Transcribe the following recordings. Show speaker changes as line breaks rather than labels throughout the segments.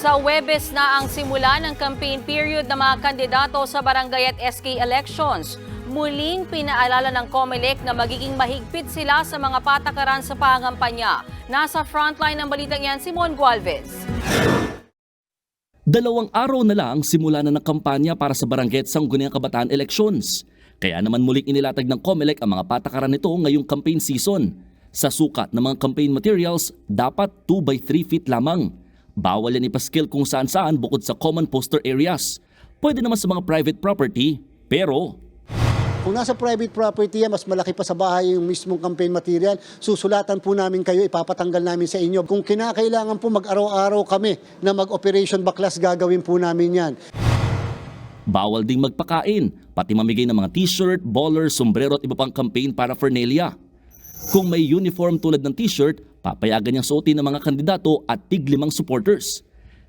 Sa Huwebes na ang simula ng campaign period ng mga kandidato sa barangay at SK elections. Muling pinaalala ng COMELEC na magiging mahigpit sila sa mga patakaran sa pangampanya. Nasa frontline ng balitang yan si Mon Gualvez.
2 araw na lang simula na ng kampanya para sa Barangay at Sangguniang Kabataan elections. Kaya naman muling inilatag ng COMELEC ang mga patakaran nito ngayong campaign season. Sa sukat ng mga campaign materials, dapat 2x3 feet lamang. Bawal yan ipaskil kung saan-saan bukod sa common poster areas. Pwede naman sa mga private property, pero
kung nasa private property yan, mas malaki pa sa bahay yung mismong campaign material, susulatan po namin kayo, ipapatanggal namin sa inyo. Kung kinakailangan po mag-araw-araw kami na mag-operation baklas, gagawin po namin yan.
bawal ding magpakain, pati mamigay ng mga t-shirt, bowler, sombrero at iba pang campaign paraphernalia. Kung may uniform tulad ng t-shirt, papayagan niyang suotin ng mga kandidato at tig-5 supporters.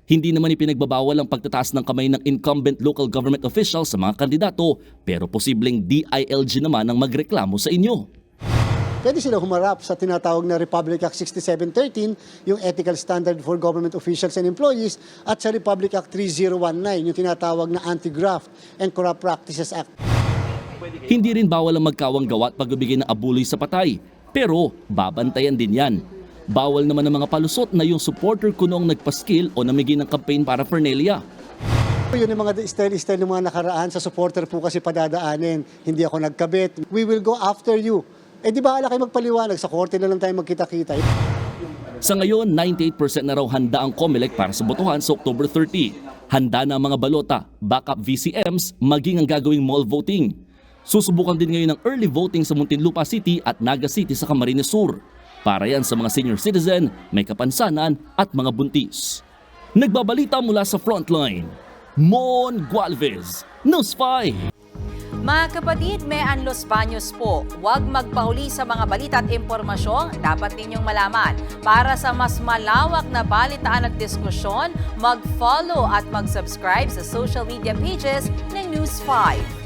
Hindi naman ipinagbabawal ang pagtataas ng kamay ng incumbent local government officials sa mga kandidato, pero posibleng DILG naman ang magreklamo sa inyo.
Pwede sila humarap sa tinatawag na Republic Act 6713, yung Ethical Standard for Government Officials and Employees, at sa Republic Act 3019, yung tinatawag na Anti-Graft and Corrupt Practices Act.
Hindi rin bawal ang magkawang-gawa at pagbibigay ng abuloy sa patay, pero babantayan din yan. Bawal naman ang mga palusot na yung supporter ko noong nagpaskil o namigay ng campaign paraphernalia.
Yun yung mga style ng mga nakaraan sa supporter po kasi padadaanin. Hindi ako nagkabit. We will go after you. Di ba ala kayo magpaliwanag? Sa korte na lang tayo magkita-kita.
Sa ngayon, 98% na raw handa ang COMELEC para sa botohan sa October 30. Handa na ang mga balota, backup VCMs, maging ang gagawing mall voting. Susubukan din ngayon ng early voting sa Muntinlupa City at Naga City sa Camarines Sur. Para yan sa mga senior citizen, may kapansanan at mga buntis. Nagbabalita mula sa Frontline, Mon Gualvez, News 5.
Mga kapatid, may Los Baños po. Huwag magpahuli sa mga balita at impormasyong dapat ninyong malaman. Para sa mas malawak na balitaan at diskusyon, mag-follow at mag-subscribe sa social media pages ng News 5.